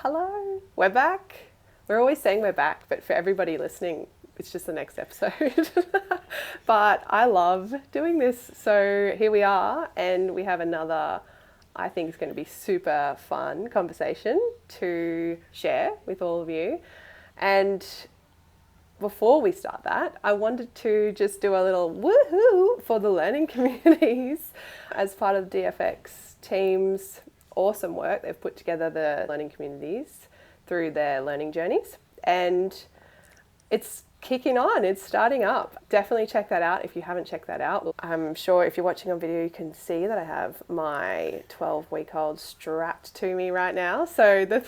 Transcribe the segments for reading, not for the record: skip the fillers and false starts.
Hello, we're back. We're always saying we're back, but for everybody listening, it's just the next episode. But I love doing this. So here we are, and we have another, I think it's going to be super fun conversation to share with all of you. And before we start that, I wanted to just do a little woohoo for the learning communities as part of the DFX team's awesome work. They've put together the learning communities through their learning journeys, and it's kicking on, it's starting up. Definitely check that out if you haven't checked that out. I'm sure if you're watching on video, you can see that I have my 12-week-old strapped to me right now. So the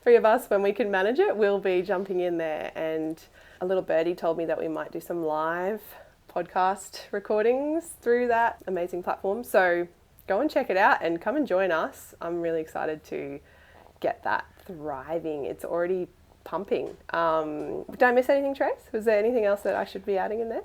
three of us, when we can manage it, we'll be jumping in there. And a little birdie told me that we might do some live podcast recordings through that amazing platform. So go and check it out and come and join us. I'm really excited to get that thriving. It's already pumping. Did I miss anything, Trace? Was there anything else that I should be adding in there?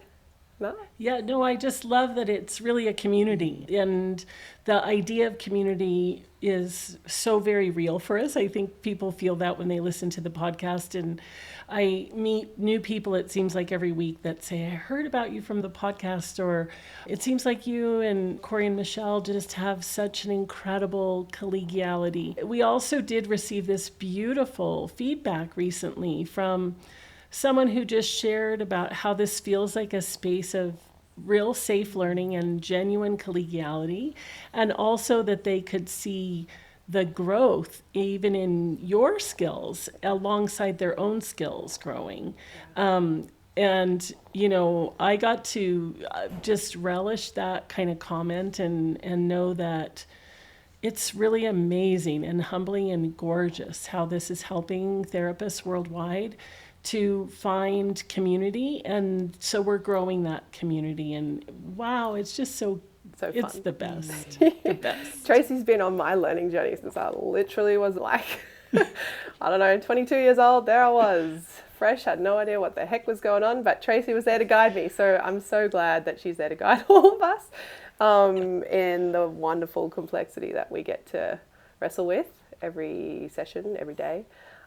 No? Yeah, no, I just love that it's really a community, and the idea of community is so very real for us. I think people feel that when they listen to the podcast, and I meet new people, it seems like every week, that say, I heard about you from the podcast, or it seems like you and Corey and Michelle just have such an incredible collegiality. We also did receive this beautiful feedback recently from someone who just shared about how this feels like a space of real safe learning and genuine collegiality, and also that they could see the growth even in your skills alongside their own skills growing. And, you know, I got to just relish that kind of comment and know that it's really amazing and humbling and gorgeous how this is helping therapists worldwide to find community. And so we're growing that community, and wow, it's just so fun. It's the best. The best. Tracy's been on my learning journey since I literally was like, I don't know, 22 years old. There I was, fresh, had no idea what the heck was going on, but Tracy was there to guide me. So I'm so glad that she's there to guide all of us in the wonderful complexity that we get to wrestle with every session, every day.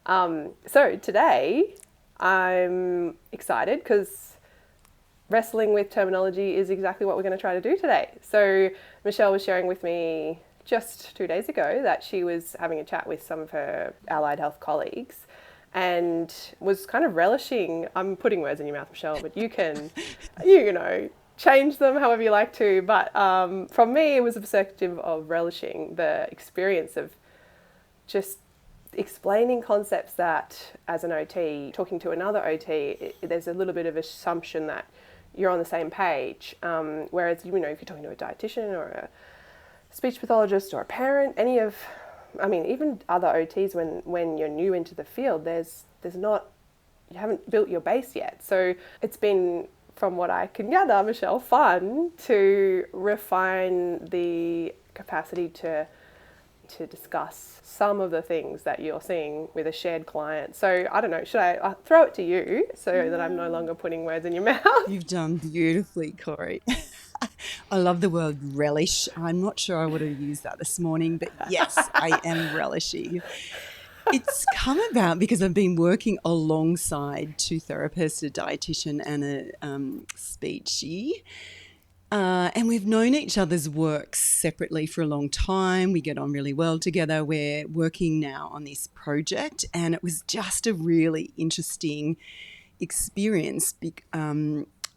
So today I'm excited because wrestling with terminology is exactly what we're going to try to do today. So Michelle was sharing with me just 2 days ago that she was having a chat with some of her allied health colleagues and was kind of relishing, I'm putting words in your mouth, Michelle, but you can, you know, change them however you like to. But from me, it was a perspective of relishing the experience of just explaining concepts that, as an OT, talking to another OT, there's a little bit of assumption that you're on the same page. Whereas, you know, if you're talking to a dietitian or a speech pathologist or a parent, even other OTs, when you're new into the field, there's not, you haven't built your base yet. So it's been, from what I can gather, Michelle, fun to refine the capacity to discuss some of the things that you're seeing with a shared client. So I don't know, should I throw it to you so that I'm no longer putting words in your mouth? You've done beautifully, Corey. I love the word relish. I'm not sure I would have used that this morning, but yes, I am relishing. It's come about because I've been working alongside two therapists, a dietitian and a speechy. And we've known each other's work separately for a long time. We get on really well together. We're working now on this project, and it was just a really interesting experience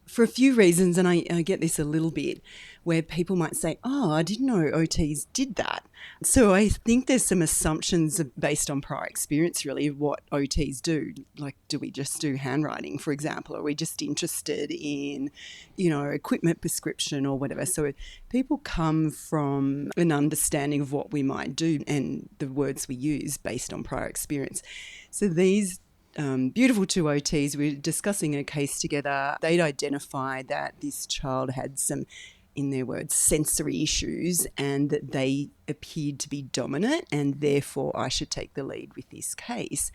for a few reasons. And I get this a little bit, where people might say, oh, I didn't know OTs did that. So I think there's some assumptions based on prior experience, really, of what OTs do. Like, do we just do handwriting, for example? Or are we just interested in, you know, equipment prescription or whatever? So people come from an understanding of what we might do and the words we use based on prior experience. So these beautiful two OTs, we were discussing a case together. They'd identified that this child had some, in their words, sensory issues, and that they appeared to be dominant, and therefore I should take the lead with this case.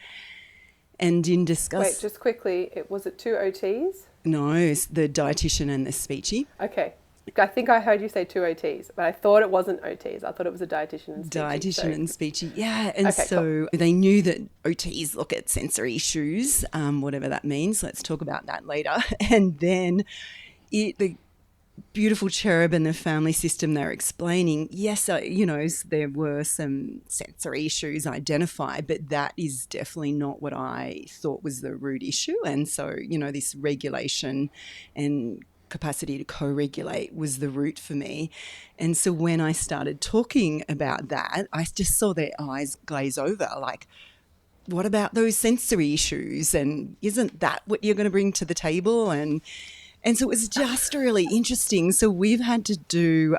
And in Wait, just quickly, was it two OTs? No, it's the dietitian and the speechy. Okay. I think I heard you say two OTs, but I thought it wasn't OTs. I thought it was a dietitian and speechy. Dietitian So, and speechy. Yeah. And okay, cool. so they knew that OTs look at sensory issues, whatever that means. Let's talk about that later. And then the beautiful cherub and the family system they're explaining, yes, there were some sensory issues identified, but that is definitely not what I thought was the root issue. And so, this regulation and capacity to co-regulate was the root for me. And so when I started talking about that, I just saw their eyes glaze over, like, what about those sensory issues? And isn't that what you're going to bring to the table? And so it was just really interesting. So we've had to do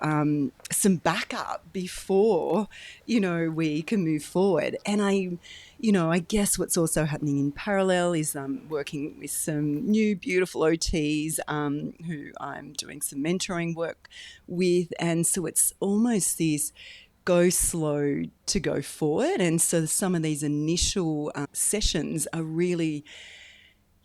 some backup before, we can move forward. And I guess what's also happening in parallel is working with some new beautiful OTs who I'm doing some mentoring work with. And so it's almost this go slow to go forward. And so some of these initial sessions are really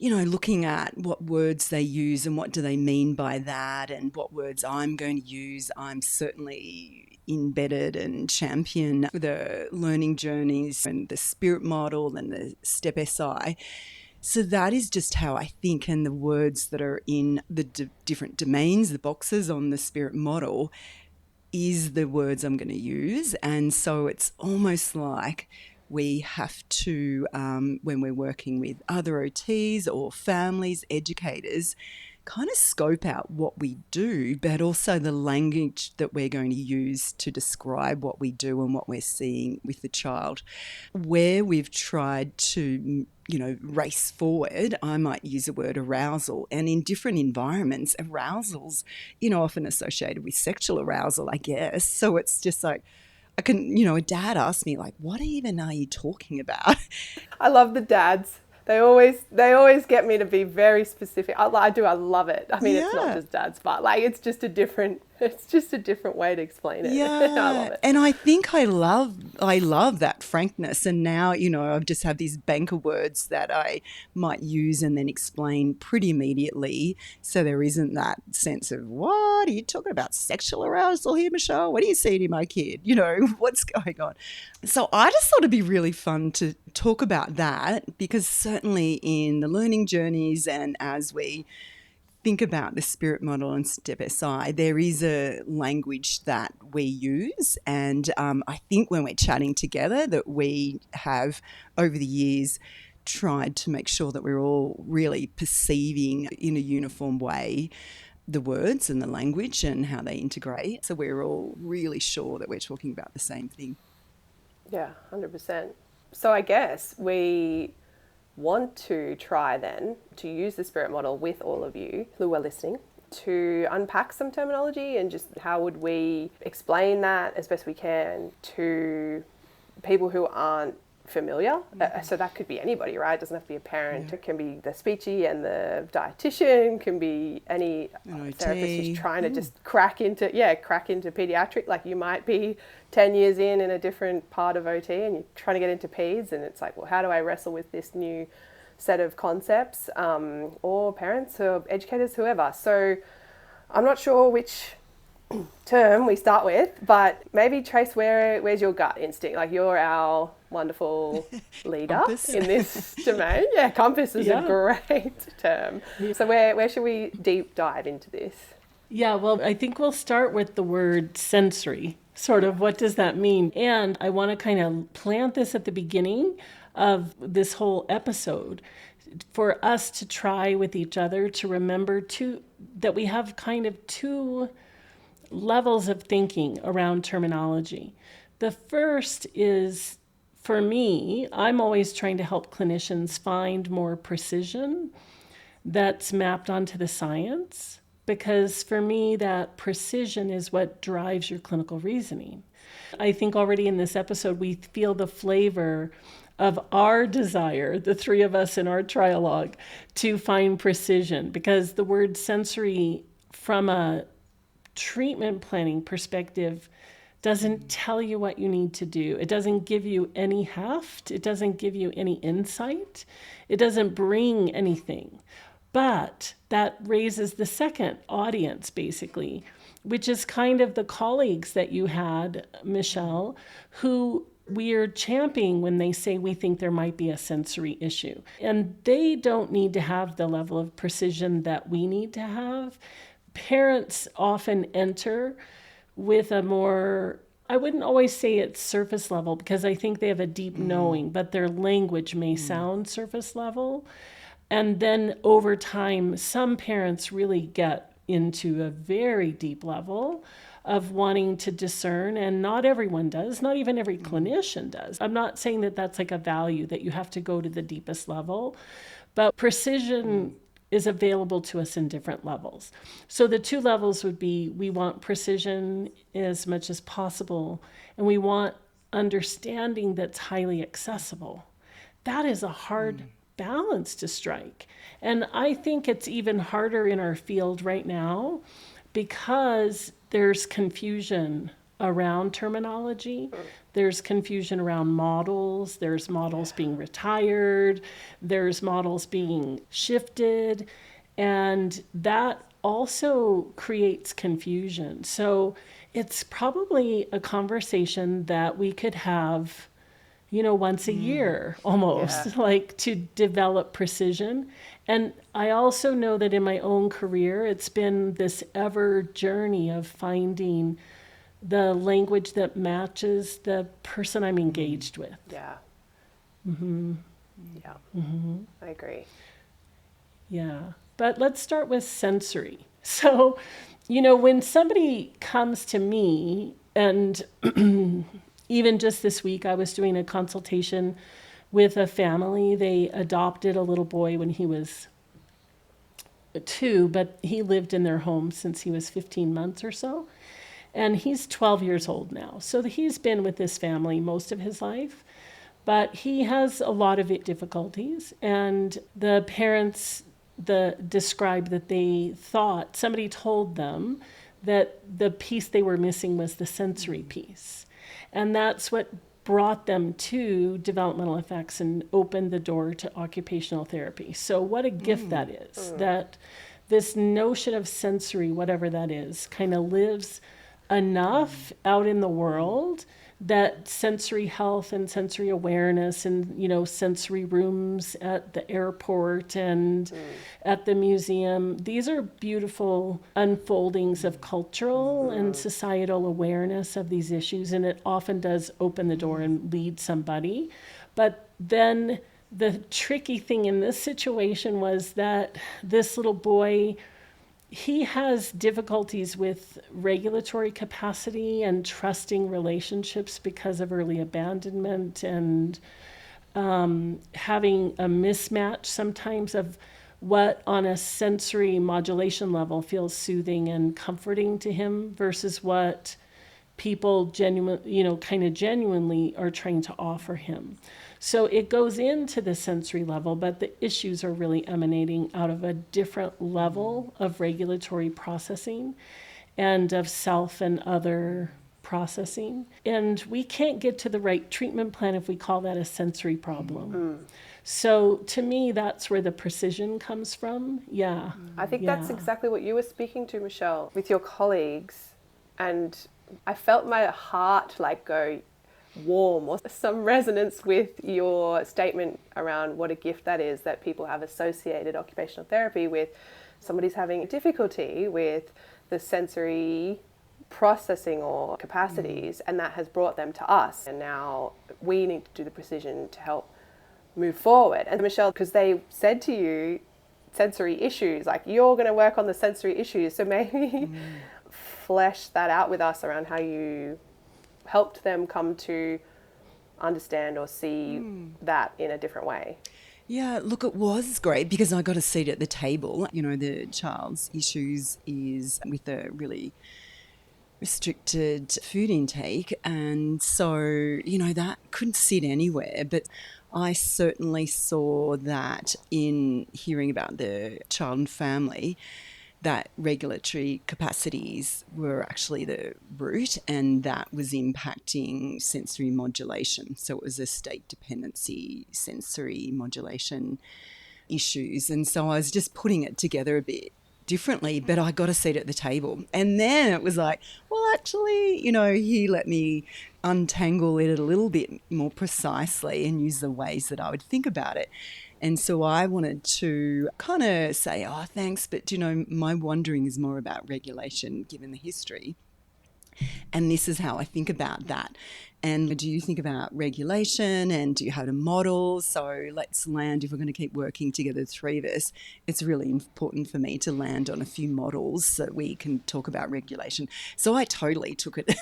looking at what words they use and what do they mean by that and what words I'm going to use. I'm certainly embedded and champion the learning journeys and the spirit model and the step SI. So that is just how I think, and the words that are in the different domains, the boxes on the spirit model, is the words I'm going to use. And so it's almost like we have to, when we're working with other OTs or families, educators, kind of scope out what we do, but also the language that we're going to use to describe what we do and what we're seeing with the child. Where we've tried to, race forward, I might use the word arousal. And in different environments, arousal's, often associated with sexual arousal, I guess. So it's just like, I can, a dad asked me, like, what even are you talking about? I love the dads. They always get me to be very specific. I do. I love it. I mean, It's not just dads, but it's just a different way to explain it. Yeah. I love it. And I think I love that frankness. And now, I just have these bank of words that I might use and then explain pretty immediately. So there isn't that sense of, what are you talking about? Sexual arousal here, Michelle? What are you seeing in my kid? What's going on? So I just thought it'd be really fun to talk about that, because certainly in the learning journeys and as we think about the spirit model and step SI, there is a language that we use. And I think when we're chatting together that we have over the years tried to make sure that we're all really perceiving in a uniform way the words and the language and how they integrate. So we're all really sure that we're talking about the same thing. Yeah, 100%. So I guess we want to try then to use the spirit model with all of you who are listening to unpack some terminology and just how would we explain that as best we can to people who aren't familiar. So that could be anybody, right? It doesn't have to be a parent. Yeah. It can be the speechy and the dietitian, can be any therapist who's trying to just crack into pediatric. Like you might be 10 years in a different part of OT and you're trying to get into peds, and it's like, well, how do I wrestle with this new set of concepts? Or parents or educators, whoever. So I'm not sure which term we start with, but maybe Trace, where's your gut instinct? Like you're our wonderful leader in this domain. Yeah, compass is a great term. So where should we deep dive into this? Yeah, well, I think we'll start with the word sensory. Sort of, what does that mean? And I want to kind of plant this at the beginning of this whole episode for us to try with each other to remember that we have kind of two levels of thinking around terminology. The first is, for me, I'm always trying to help clinicians find more precision that's mapped onto the science, because for me, that precision is what drives your clinical reasoning. I think already in this episode, we feel the flavor of our desire, the three of us in our trialogue, to find precision, because the word sensory from a treatment planning perspective doesn't tell you what you need to do. It doesn't give you any heft. It doesn't give you any insight. It doesn't bring anything. But that raises the second audience, basically, which is kind of the colleagues that you had, Michelle, who we are championing when they say we think there might be a sensory issue. And they don't need to have the level of precision that we need to have. Parents often enter with a more, I wouldn't always say it's surface level because I think they have a deep knowing, but their language may sound surface level. And then over time, some parents really get into a very deep level of wanting to discern, and not everyone does, not even every clinician does. I'm not saying that that's like a value that you have to go to the deepest level, but precision is available to us in different levels. So the two levels would be, we want precision as much as possible, and we want understanding that's highly accessible. That is a hard balance to strike. And I think it's even harder in our field right now because there's confusion around terminology. There's confusion around models. There's models being retired. There's models being shifted. And that also creates confusion. So it's probably a conversation that we could have, once a year almost, like to develop precision. And I also know that in my own career, it's been this ever journey of finding the language that matches the person I'm engaged with. Yeah. Yeah. I agree. Yeah. But let's start with sensory. So, when somebody comes to me, and even just this week, I was doing a consultation with a family. They adopted a little boy when he was 2, but he lived in their home since he was 15 months or so. And he's 12 years old now. So he's been with this family most of his life, but he has a lot of difficulties. And the parents described that they thought somebody told them that the piece they were missing was the sensory piece. And that's what brought them to developmental effects and opened the door to occupational therapy. So what a gift that is, that this notion of sensory, whatever that is, kind of lives enough out in the world that sensory health and sensory awareness and, sensory rooms at the airport and at the museum, these are beautiful unfoldings of cultural and societal awareness of these issues. And it often does open the door and lead somebody. But then the tricky thing in this situation was that this little boy, he has difficulties with regulatory capacity and trusting relationships because of early abandonment and having a mismatch sometimes of what on a sensory modulation level feels soothing and comforting to him versus what people genuinely are trying to offer him. So it goes into the sensory level, but the issues are really emanating out of a different level of regulatory processing and of self and other processing. And we can't get to the right treatment plan if we call that a sensory problem. So to me, that's where the precision comes from. Yeah. I think that's exactly what you were speaking to, Michelle, with your colleagues. And I felt my heart go warm, or some resonance with your statement around what a gift that is, that people have associated occupational therapy with somebody's having difficulty with the sensory processing or capacities, and that has brought them to us. And now we need to do the precision to help move forward. And Michelle, because they said to you sensory issues, you're going to work on the sensory issues, so maybe flesh that out with us around how you helped them come to understand or see that in a different way. Yeah, look, it was great because I got a seat at the table. The child's issues is with a really restricted food intake, and so, that couldn't sit anywhere. But I certainly saw that in hearing about the child and family, that regulatory capacities were actually the root, and that was impacting sensory modulation. So it was a state dependency sensory modulation issues. And so I was just putting it together a bit differently, but I got a seat at the table. And then it was like, well, actually, he let me untangle it a little bit more precisely and use the ways that I would think about it. And so I wanted to kind of say, oh, thanks, but my wondering is more about regulation given the history. And this is how I think about that. And do you think about regulation, and do you have a model? So let's land, if we're going to keep working together, the three of us, it's really important for me to land on a few models so that we can talk about regulation. So I totally took it,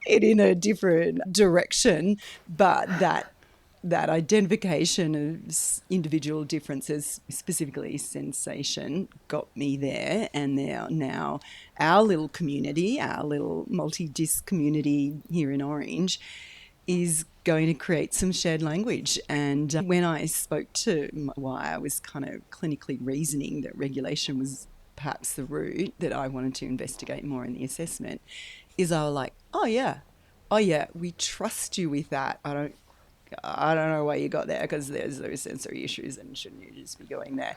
it in a different direction, but that identification of individual differences, specifically sensation, got me there. And now our little community, our little multi-disc community here in Orange, is going to create some shared language. And when I spoke to why I was kind of clinically reasoning that regulation was perhaps the route that I wanted to investigate more in the assessment, is I was like, oh yeah, we trust you with that. I don't know why you got there, because there's those sensory issues, and shouldn't you just be going there?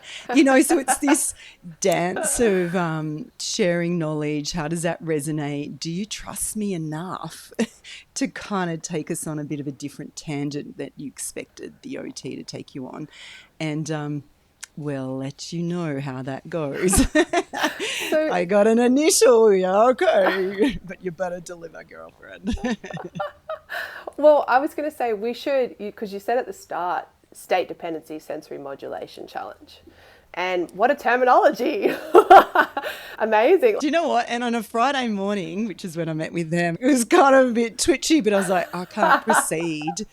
So it's this dance of sharing knowledge. How does that resonate? Do you trust me enough to kind of take us on a bit of a different tangent that you expected the OT to take you on? And we'll let you know how that goes. So, I got an initial, yeah, okay, but you better deliver, girlfriend. well, I was going to say we should, because you said at the start, state dependency sensory modulation challenge. And what a terminology. Amazing. Do you know what? And on a Friday morning, which is when I met with them, it was kind of a bit twitchy, but I was like, I can't proceed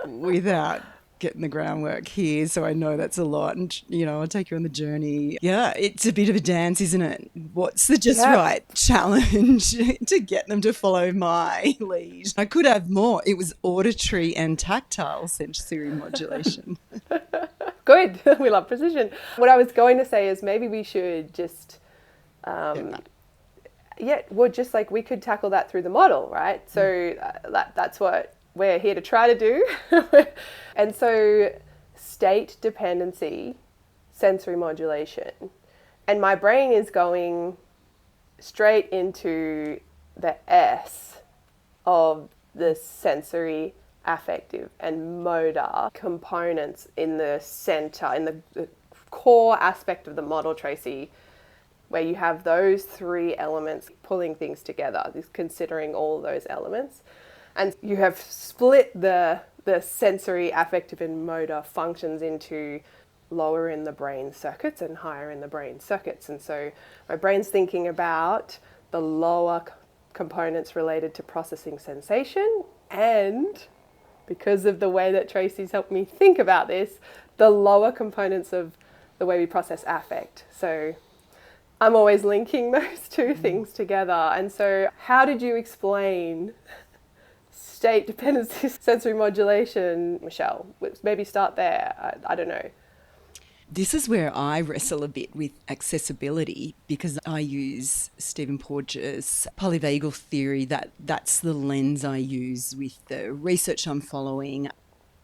without getting the groundwork here. So I know that's a lot. And, I'll take you on the journey. Yeah, it's a bit of a dance, isn't it? What's the just right challenge to get them to follow my lead? I could have more. It was auditory and tactile sensory modulation. Good. We love precision. What I was going to say is maybe we should just, just like we could tackle that through the model, right? So that's what we're here to try to do. And so state dependency sensory modulation. And my brain is going straight into the S of the sensory, affective and motor components in the center, in the core aspect of the model, Tracy, where you have those three elements pulling things together, considering all those elements. And you have split the sensory, affective and motor functions into lower in the brain circuits and higher in the brain circuits. And so my brain's thinking about the lower components related to processing sensation, and because of the way that Tracy's helped me think about this, the lower components of the way we process affect. So I'm always linking those two things together. And so how did you explain state dependency sensory modulation, Michelle? Maybe start there. I don't know. This is where I wrestle a bit with accessibility, because I use Stephen Porges' polyvagal theory. That's the lens I use with the research I'm following.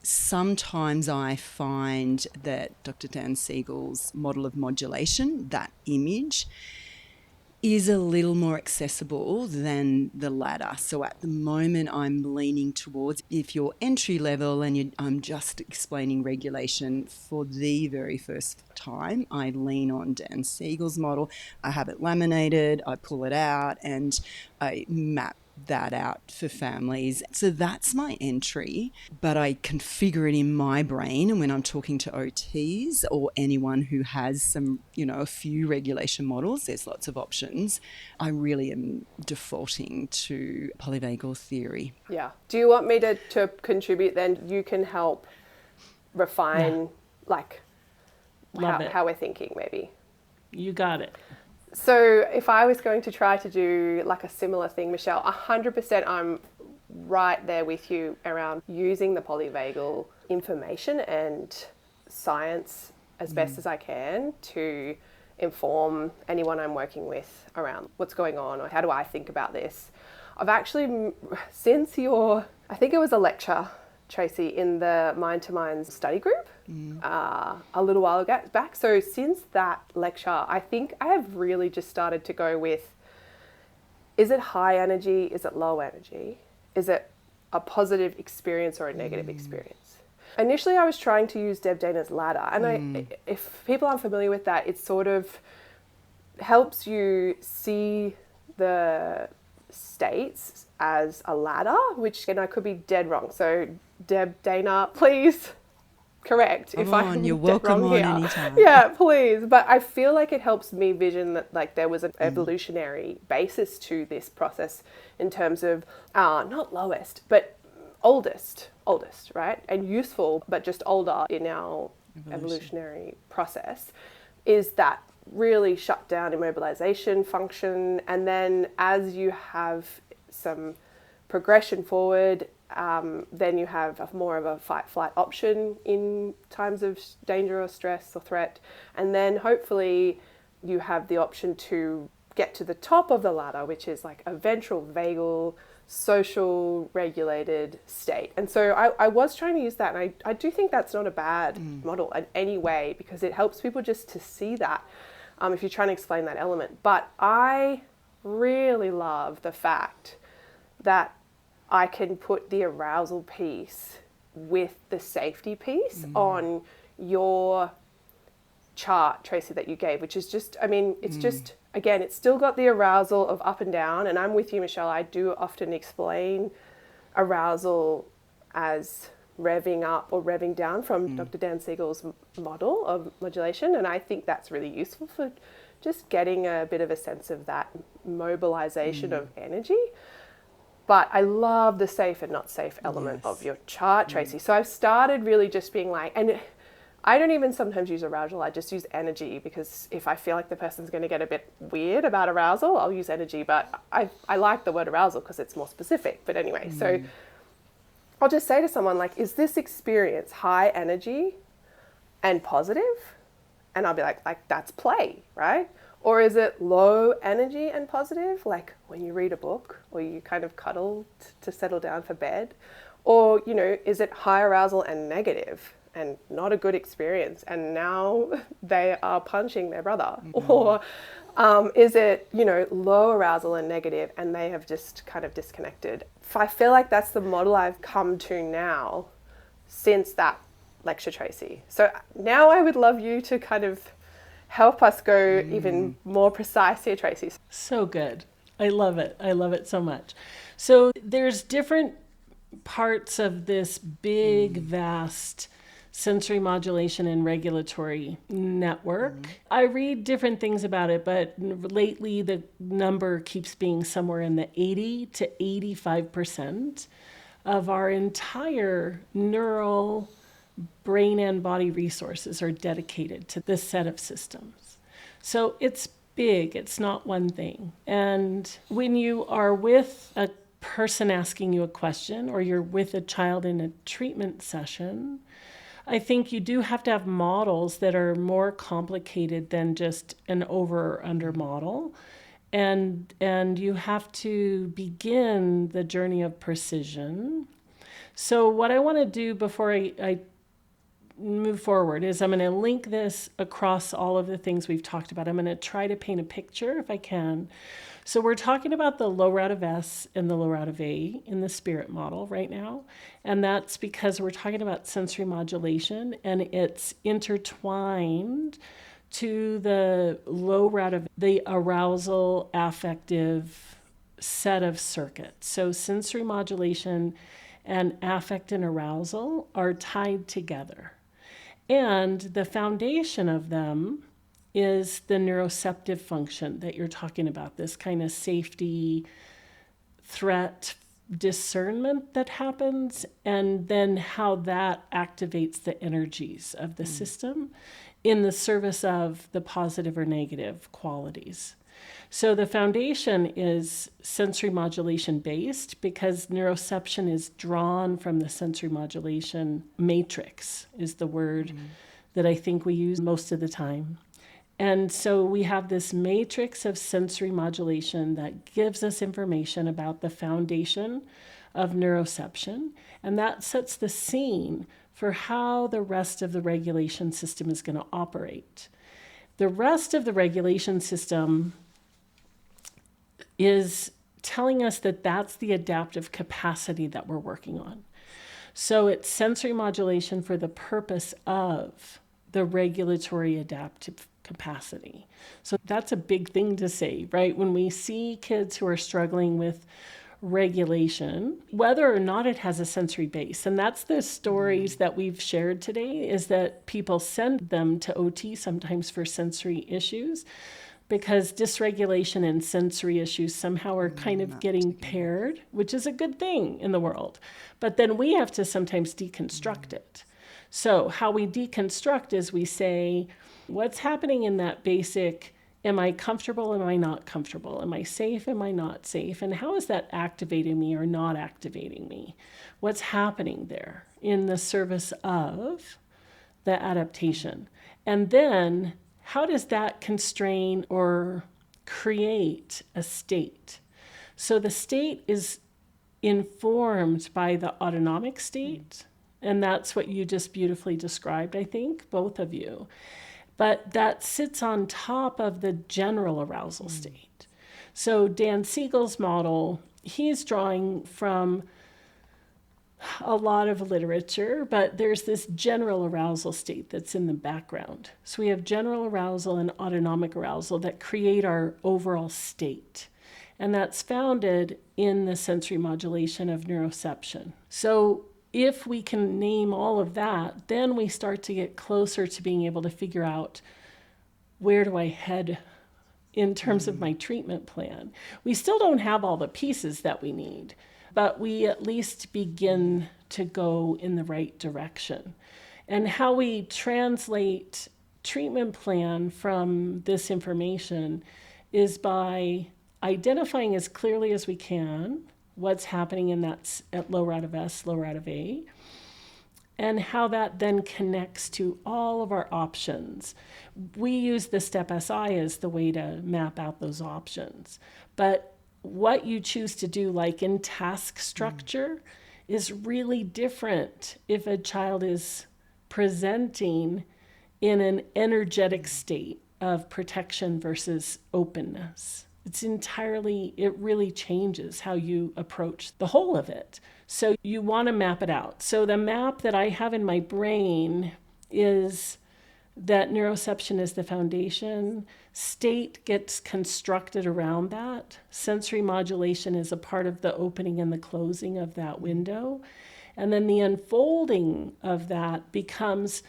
Sometimes I find that Dr. Dan Siegel's model of modulation, that image, is a little more accessible than the latter. So at the moment I'm leaning towards, if you're entry level and I'm just explaining regulation for the very first time, I lean on Dan Siegel's model. I have it laminated, I pull it out and I map that out for families. So that's my entry, but I configure it in my brain. And when I'm talking to OTs or anyone who has some, a few regulation models, there's lots of options, I really am defaulting to polyvagal theory. Yeah. Do you want me to contribute then? You can help refine how we're thinking maybe. You got it. So if I was going to try to do like a similar thing, Michelle, 100% I'm right there with you around using the polyvagal information and science as best as I can to inform anyone I'm working with around what's going on or how do I think about this. I've actually, I think it was a lecture Tracy, in the Mind to Minds study group a little while back. So since that lecture, I think I have really just started to go with, is it high energy? Is it low energy? Is it a positive experience or a negative experience? Initially, I was trying to use Deb Dana's ladder. And if people aren't familiar with that, it sort of helps you see the states as a ladder, which, and I could be dead wrong. So Deb Dana, please correct if I'm you're dead welcome wrong on here. anytime. Yeah, please. But I feel like it helps me vision that like there was an evolutionary basis to this process in terms of not lowest, but oldest, right? And useful, but just older in our evolutionary process, is that really shut down immobilization function. And then as you have some progression forward, then you have more of a fight-flight option in times of danger or stress or threat. And then hopefully you have the option to get to the top of the ladder, which is like a ventral vagal, social regulated state. And so I was trying to use that, and I do think that's not a bad model in any way, because it helps people just to see that if you're trying to explain that element. But I really love the fact that I can put the arousal piece with the safety piece on your chart, Tracy, that you gave, which is just, I mean, it's just, again, it's still got the arousal of up and down. And I'm with you, Michelle. I do often explain arousal as revving up or revving down from Dr. Dan Siegel's model of modulation. And I think that's really useful for just getting a bit of a sense of that mobilization of energy. But I love the safe and not safe element of your chart, Tracy. So I've started really just being like, and I don't even sometimes use arousal, I just use energy, because if I feel like the person's going to get a bit weird about arousal, I'll use energy. But I like the word arousal because it's more specific. But anyway, so I'll just say to someone like, is this experience high energy and positive? And I'll be like that's play, right? Or is it low energy and positive, like when you read a book or you kind of cuddle to settle down for bed? Or, you know, is it high arousal and negative and not a good experience, and now they are punching their brother? Or is it, you know, low arousal and negative and they have just kind of disconnected? I feel like that's the model I've come to now since that lecture, Tracy. So now I would love you to kind of help us go even more precise here, Tracy. So good. I love it. I love it so much. So there's different parts of this big, vast sensory modulation and regulatory network. I read different things about it, but lately the number keeps being somewhere in the 80 to 85% of our entire neural brain and body resources are dedicated to this set of systems. So it's big, it's not one thing. And when you are with a person asking you a question, or you're with a child in a treatment session, I think you do have to have models that are more complicated than just an over or under model. And you have to begin the journey of precision. So what I want to do before I move forward is I'm going to link this across all of the things we've talked about. I'm going to try to paint a picture if I can. So we're talking about the low route of S and the low route of A in the spirit model right now. And that's because we're talking about sensory modulation, and it's intertwined to the low route of the arousal affective set of circuits. So sensory modulation and affect and arousal are tied together. And the foundation of them is the neuroceptive function that you're talking about, this kind of safety, threat, discernment that happens, and then how that activates the energies of the system in the service of the positive or negative qualities. So the foundation is sensory modulation based, because neuroception is drawn from the sensory modulation matrix, is the word that I think we use most of the time. And so we have this matrix of sensory modulation that gives us information about the foundation of neuroception, and that sets the scene for how the rest of the regulation system is going to operate. The rest of the regulation system is telling us that that's the adaptive capacity that we're working on. So it's sensory modulation for the purpose of the regulatory adaptive capacity. So that's a big thing to say, right? When we see kids who are struggling with regulation, whether or not it has a sensory base, and that's the stories that we've shared today, is that people send them to OT sometimes for sensory issues, because dysregulation and sensory issues somehow are kind of getting paired, which is a good thing in the world. But then we have to sometimes deconstruct it. So how we deconstruct is we say, what's happening in that basic, am I comfortable, am I not comfortable? Am I safe, am I not safe? And how is that activating me or not activating me? What's happening there in the service of the adaptation? And then how does that constrain or create a state? So the state is informed by the autonomic state, and that's what you just beautifully described, I think, both of you. But that sits on top of the general arousal state. So Dan Siegel's model, he's drawing from a lot of literature, but there's this general arousal state that's in the background. So we have general arousal and autonomic arousal that create our overall state. And that's founded in the sensory modulation of neuroception. So if we can name all of that, then we start to get closer to being able to figure out, where do I head in terms of my treatment plan? We still don't have all the pieces that we need, but we at least begin to go in the right direction. And how we translate treatment plan from this information is by identifying as clearly as we can what's happening in that at lower out of S, lower out of A, and how that then connects to all of our options. We use the STEP SI as the way to map out those options. But what you choose to do, like in task structure, is really different if a child is presenting in an energetic state of protection versus openness. It really changes how you approach the whole of it. So you want to map it out. So the map that I have in my brain is that neuroception is the foundation. State gets constructed around that. Sensory modulation is a part of the opening and the closing of that window. And then the unfolding of that becomes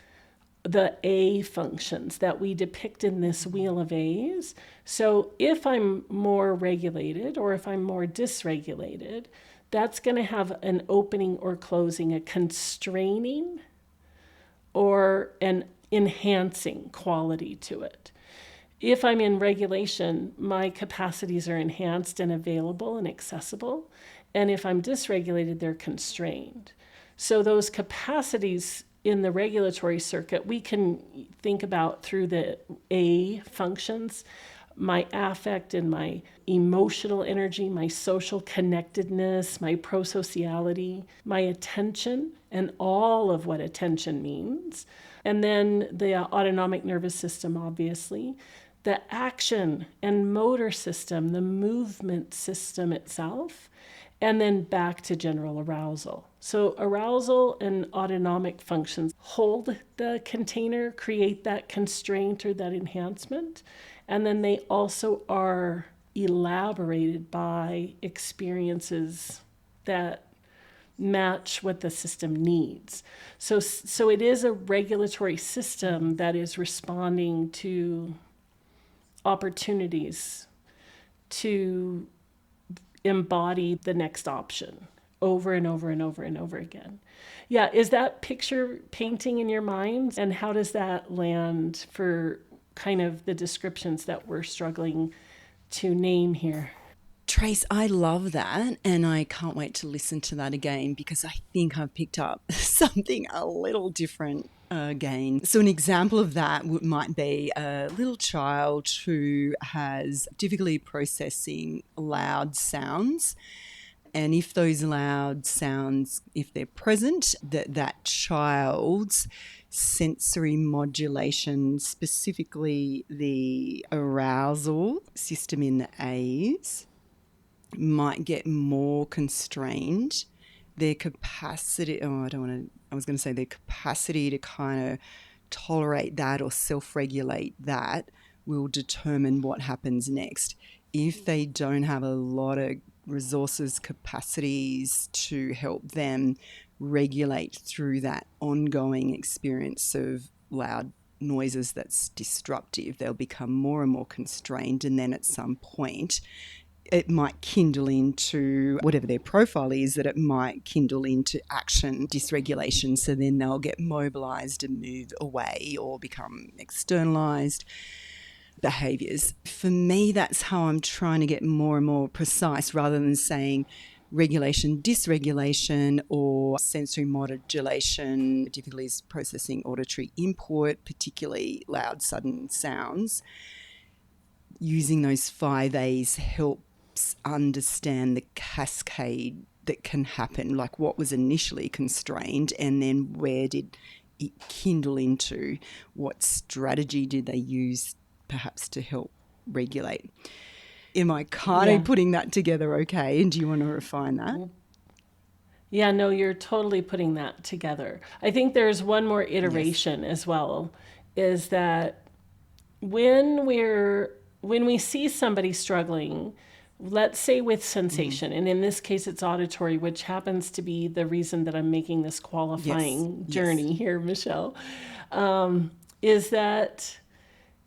the A functions that we depict in this wheel of A's. So if I'm more regulated or if I'm more dysregulated, that's going to have an opening or closing, a constraining or an enhancing quality to it. If I'm in regulation, my capacities are enhanced and available and accessible. And if I'm dysregulated, they're constrained. So those capacities in the regulatory circuit, we can think about through the A functions, my affect and my emotional energy, my social connectedness, my prosociality, my attention, and all of what attention means. And then the autonomic nervous system, obviously, the action and motor system, the movement system itself, and then back to general arousal. So arousal and autonomic functions hold the container, create that constraint or that enhancement, and then they also are elaborated by experiences that match what the system needs. So it is a regulatory system that is responding to opportunities to embody the next option over and over and over and over again. Yeah, is that picture painting in your mind? And how does that land for kind of the descriptions that we're struggling to name here? Trace, I love that, and I can't wait to listen to that again because I think I've picked up something a little different again. So an example of that might be a little child who has difficulty processing loud sounds. And if those loud sounds, if they're present, that child's sensory modulation, specifically the arousal system in the A's, might get more constrained. Their capacity, I was going to say their capacity to kind of tolerate that or self-regulate that will determine what happens next. If they don't have a lot of resources, capacities to help them regulate through that ongoing experience of loud noises that's disruptive, they'll become more and more constrained, and then at some point it might kindle into whatever their profile is, that it might kindle into action dysregulation. So then they'll get mobilized and move away or become externalized behaviors. For me, that's how I'm trying to get more and more precise, rather than saying regulation, dysregulation, or sensory modulation, difficulties processing auditory input, particularly loud, sudden sounds. Using those 5 A's helps understand the cascade that can happen, like what was initially constrained and then where did it kindle into, what strategy did they use perhaps to help regulate. Am I kind of putting that together okay? And do you want to refine that? Yeah, no, you're totally putting that together. I think there's one more iteration as well, is that when we see somebody struggling, let's say with sensation, and in this case it's auditory, which happens to be the reason that I'm making this qualifying journey here, Michelle, is that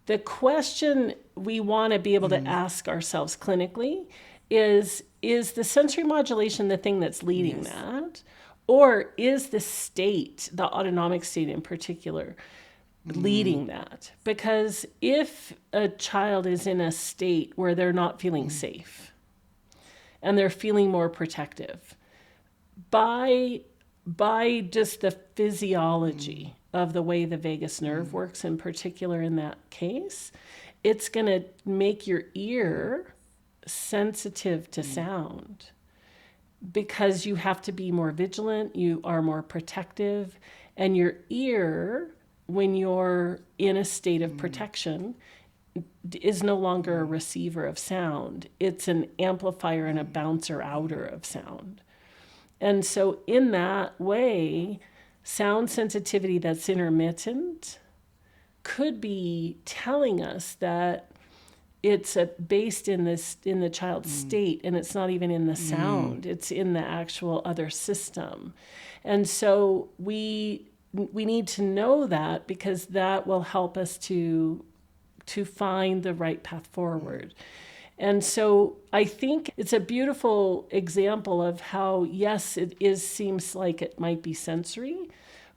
the question we want to be able to ask ourselves clinically is the sensory modulation the thing that's leading that? Or is the state, the autonomic state in particular, leading that? Because if a child is in a state where they're not feeling safe and they're feeling more protective, by just the physiology of the way the vagus nerve works, in particular in that case, it's going to make your ear sensitive to sound, because you have to be more vigilant, you are more protective, and your ear, when you're in a state of protection, is no longer a receiver of sound. It's an amplifier and a bouncer outer of sound. And so in that way, sound sensitivity that's intermittent could be telling us that it's based in the child's state, and it's not even in the sound, it's in the actual other system. And so we need to know that, because that will help us to find the right path forward. And so I think it's a beautiful example of how, yes, seems like it might be sensory,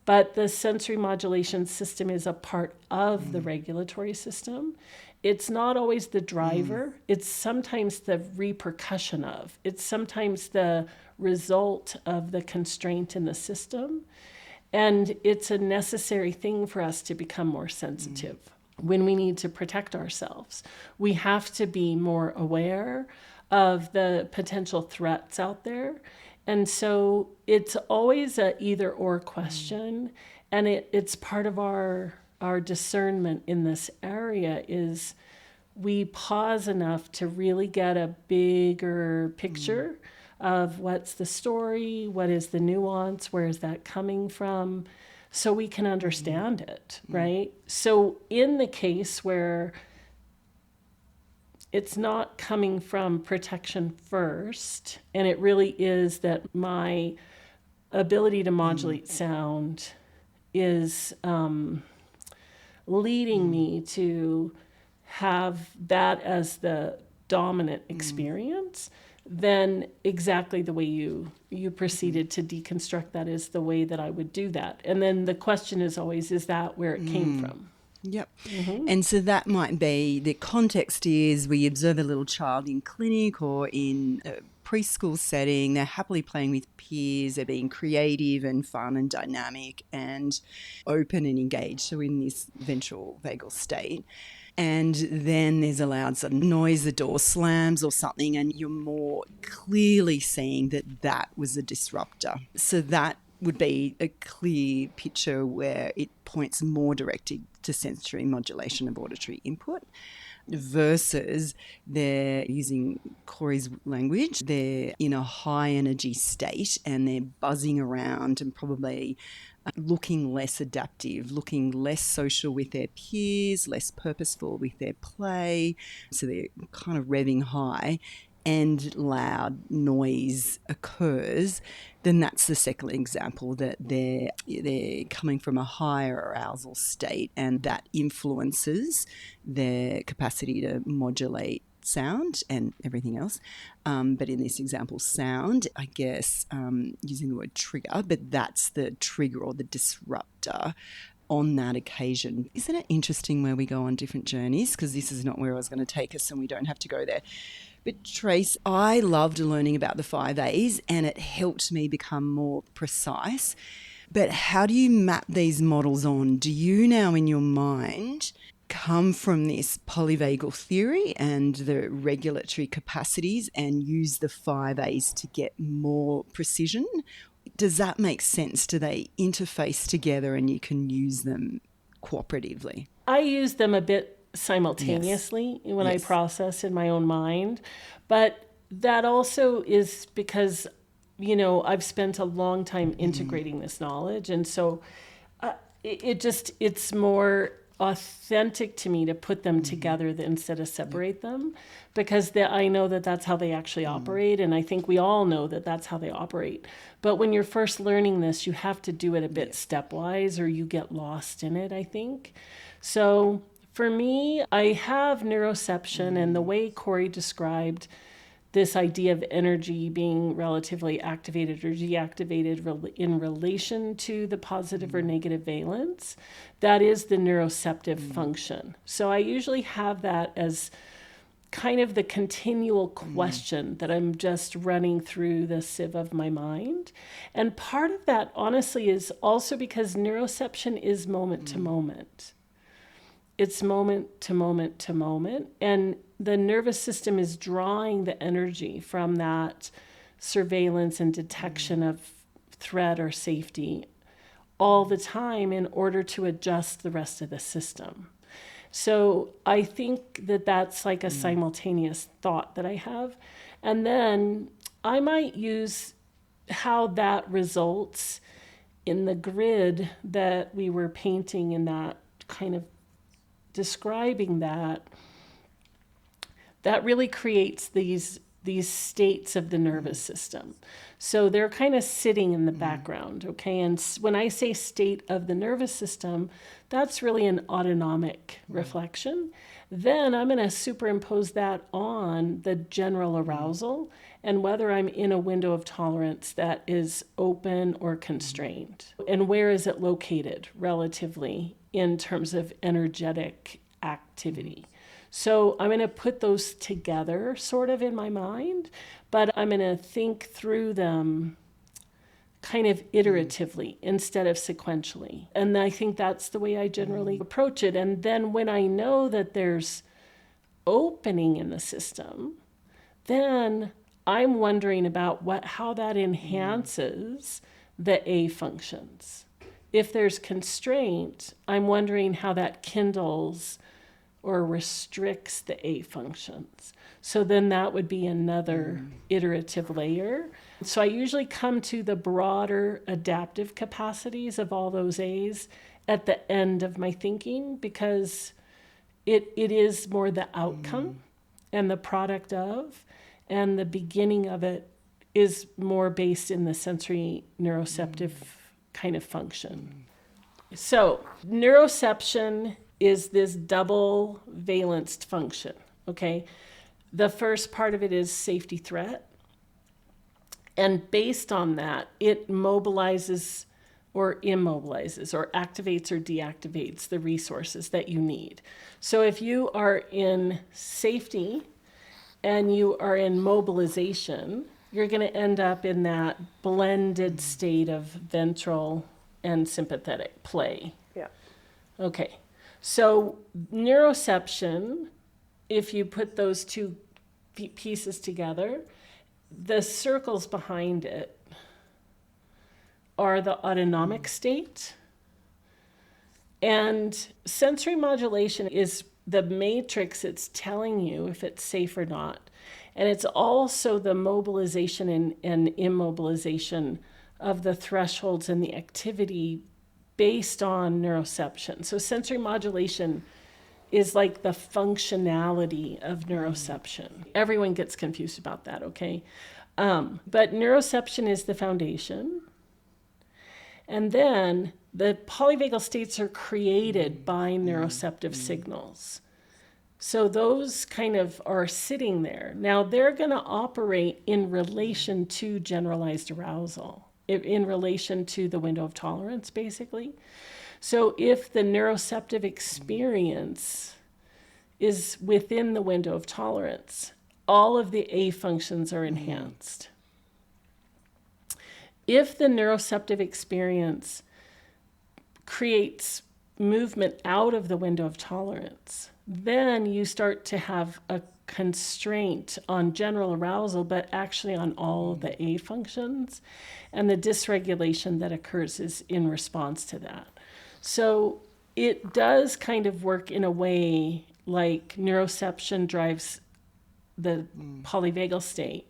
but the sensory modulation system is a part of the regulatory system. It's not always the driver. It's sometimes the repercussion of. It's sometimes the result of the constraint in the system. And it's a necessary thing for us to become more sensitive. When we need to protect ourselves, we have to be more aware of the potential threats out there. And so it's always a either or question. And it's part of our discernment in this area is we pause enough to really get a bigger picture of what's the story, what is the nuance, where is that coming from, so we can understand it, right? So in the case where it's not coming from protection first, and it really is that my ability to modulate sound is leading me to have that as the dominant experience, then exactly the way you proceeded to deconstruct that is the way that I would do that. And then the question is always, is that where it came from? Yep. And so that might be, the context is we observe a little child in clinic or in a preschool setting. They're happily playing with peers. They're being creative and fun and dynamic and open and engaged. So in this ventral vagal state. And then there's a loud sudden noise, the door slams or something, and you're more clearly seeing that that was a disruptor. So that would be a clear picture where it points more directly to sensory modulation of auditory input, versus they're using Corey's language, they're in a high energy state and they're buzzing around and probably looking less adaptive, looking less social with their peers, less purposeful with their play. So they're kind of revving high and loud noise occurs, then that's the second example that they're coming from a higher arousal state, and that influences their capacity to modulate sound and everything else. But in this example, sound, I guess, using the word trigger, but that's the trigger or the disruptor on that occasion. Isn't it interesting where we go on different journeys? Because this is not where I was going to take us and we don't have to go there. But Trace, I loved learning about the 5 A's and it helped me become more precise. But how do you map these models on? Do you now in your mind come from this polyvagal theory and the regulatory capacities and use the 5 A's to get more precision? Does that make sense? Do they interface together and you can use them cooperatively? I use them a bit simultaneously when I process in my own mind, but that also is because, you know, I've spent a long time integrating this knowledge, and so it's more authentic to me to put them together instead of separate them, because I know that that's how they actually operate, and I think we all know that that's how they operate. But when you're first learning this, you have to do it a bit stepwise or you get lost in it, I think. So for me, I have neuroception, and the way Corey described this idea of energy being relatively activated or deactivated in relation to the positive or negative valence, that is the neuroceptive function. So I usually have that as kind of the continual question that I'm just running through the sieve of my mind. And part of that, honestly, is also because neuroception is moment to moment. It's moment to moment to moment. And the nervous system is drawing the energy from that surveillance and detection of threat or safety all the time in order to adjust the rest of the system. So I think that that's like a simultaneous thought that I have. And then I might use how that results in the grid that we were painting in that kind of describing that really creates these states of the nervous system. So they're kind of sitting in the background, okay? And when I say state of the nervous system, that's really an autonomic reflection. Then I'm going to superimpose that on the general arousal and whether I'm in a window of tolerance that is open or constrained. And where is it located relatively in terms of energetic activity. So I'm going to put those together sort of in my mind, but I'm going to think through them kind of iteratively instead of sequentially. And I think that's the way I generally approach it. And then when I know that there's opening in the system, then I'm wondering about how that enhances the A functions. If there's constraint, I'm wondering how that kindles or restricts the A functions. So then that would be another iterative layer. So I usually come to the broader adaptive capacities of all those A's at the end of my thinking, because it is more the outcome and the product of, and the beginning of it is more based in the sensory neuroceptive kind of function. So neuroception is this double valenced function, okay? The first part of it is safety threat. And based on that, it mobilizes or immobilizes or activates or deactivates the resources that you need. So if you are in safety and you are in mobilization, you're going to end up in that blended state of ventral and sympathetic play. Yeah. Okay. So neuroception, if you put those two pieces together, the circles behind it are the autonomic state. And sensory modulation is the matrix it's telling you if it's safe or not. And it's also the mobilization and immobilization of the thresholds and the activity based on neuroception. So sensory modulation is like the functionality of neuroception. Everyone gets confused about that, okay? But neuroception is the foundation. And then the polyvagal states are created by neuroceptive signals. So those kind of are sitting there. Now they're going to operate in relation to generalized arousal, in relation to the window of tolerance, basically. So if the neuroceptive experience is within the window of tolerance, all of the A functions are enhanced. If the neuroceptive experience creates movement out of the window of tolerance, then you start to have a constraint on general arousal, but actually on all of the A functions. And the dysregulation that occurs is in response to that. So it does kind of work in a way like neuroception drives the polyvagal state.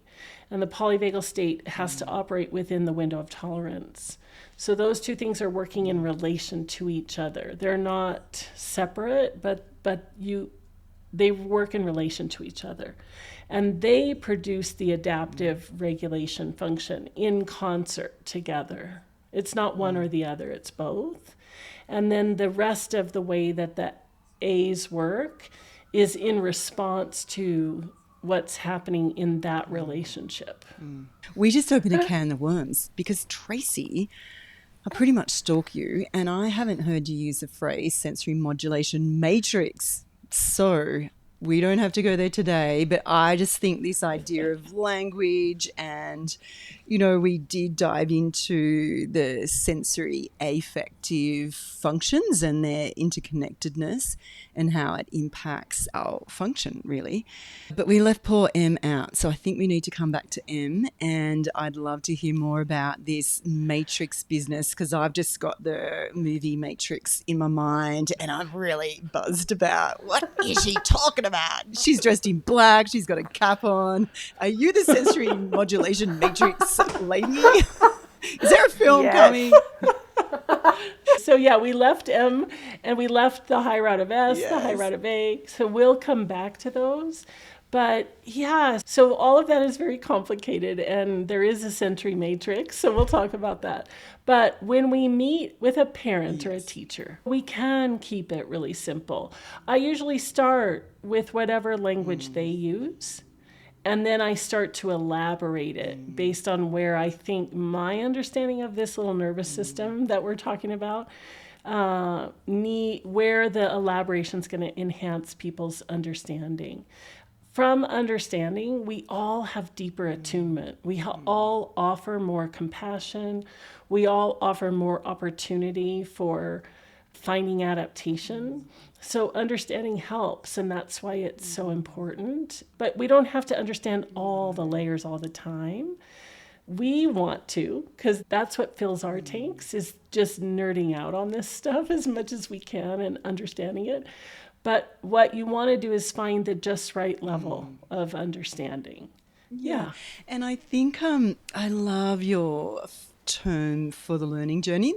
And the polyvagal state has to operate within the window of tolerance. So those two things are working in relation to each other. They're not separate, but they work in relation to each other. And they produce the adaptive regulation function in concert together. It's not one or the other, it's both. And then the rest of the way that the A's work is in response to what's happening in that relationship. We just opened a can of worms because Tracy, I pretty much stalk you, and I haven't heard you use the phrase sensory modulation matrix. So we don't have to go there today, but I just think this idea of language and, we did dive into the sensory affective functions and their interconnectedness and how it impacts our function, really. But we left poor M out, so I think we need to come back to M, and I'd love to hear more about this Matrix business because I've just got the movie Matrix in my mind and I'm really buzzed about what is she talking about? She's dressed in black, she's got a cap on. Are you the sensory modulation Matrix lady? Is there a film coming? So yeah, we left M and we left the high route of S, the high route of A. So we'll come back to those. But yeah, so all of that is very complicated and there is a sensory matrix. So we'll talk about that. But when we meet with a parent or a teacher, we can keep it really simple. I usually start with whatever language they use. And then I start to elaborate it based on where I think my understanding of this little nervous system that we're talking about, where the elaboration is going to enhance people's understanding. From understanding, we all have deeper attunement. We all offer more compassion. We all offer more opportunity for finding adaptation. So understanding helps, and that's why it's so important. But we don't have to understand all the layers all the time. We want to, because that's what fills our tanks, is just nerding out on this stuff as much as we can and understanding it. But what you want to do is find the just right level of understanding. Yeah. And I think I love your term for the learning journey,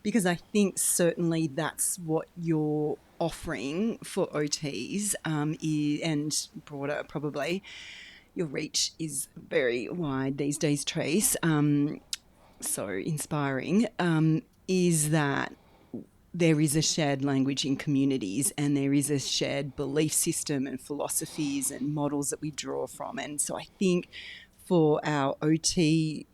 because I think certainly that's what you're offering for OTs and broader probably. Your reach is very wide these days, Trace. So inspiring, is that there is a shared language in communities and there is a shared belief system and philosophies and models that we draw from. And so I think for our OT,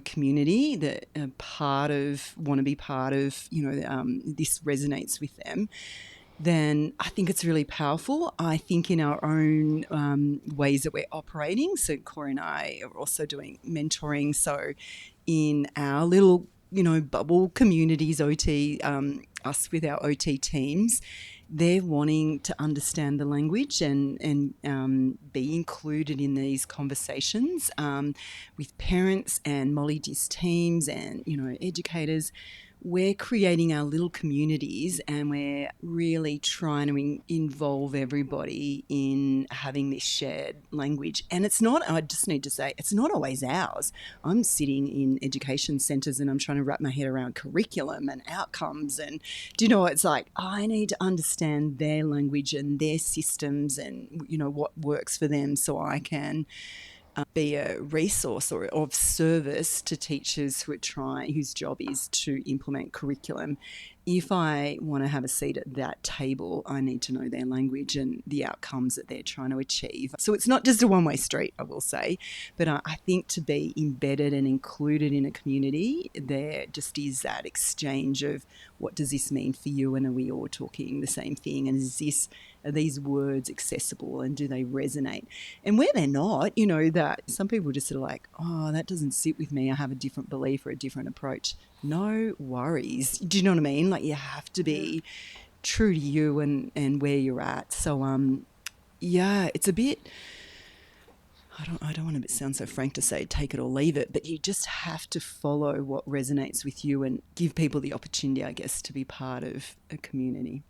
community that want to be part of, this resonates with them. then I think it's really powerful. I think in our own ways that we're operating, so Corey and I are also doing mentoring. So in our little, bubble communities, OT, us with our OT teams, they're wanting to understand the language and be included in these conversations with parents and Molly Dis teams and, educators. We're creating our little communities and we're really trying to involve everybody in having this shared language. And it's not, I just need to say, it's not always ours. I'm sitting in education centres and I'm trying to wrap my head around curriculum and outcomes. And it's like, I need to understand their language and their systems and, what works for them so I can be a resource or of service to teachers whose job is to implement curriculum. If I want to have a seat at that table, I need to know their language and the outcomes that they're trying to achieve. So it's not just a one-way street, I will say, but I think to be embedded and included in a community, there just is that exchange of what does this mean for you, and are we all talking the same thing, and are these words accessible and do they resonate? And where they're not, that some people just sort of like, oh, that doesn't sit with me, I have a different belief or a different approach. No worries. Do you know what I mean? Like, you have to be true to you and where you're at. So it's a bit, I don't want to sound so frank to say take it or leave it, but you just have to follow what resonates with you and give people the opportunity, I guess, to be part of a community.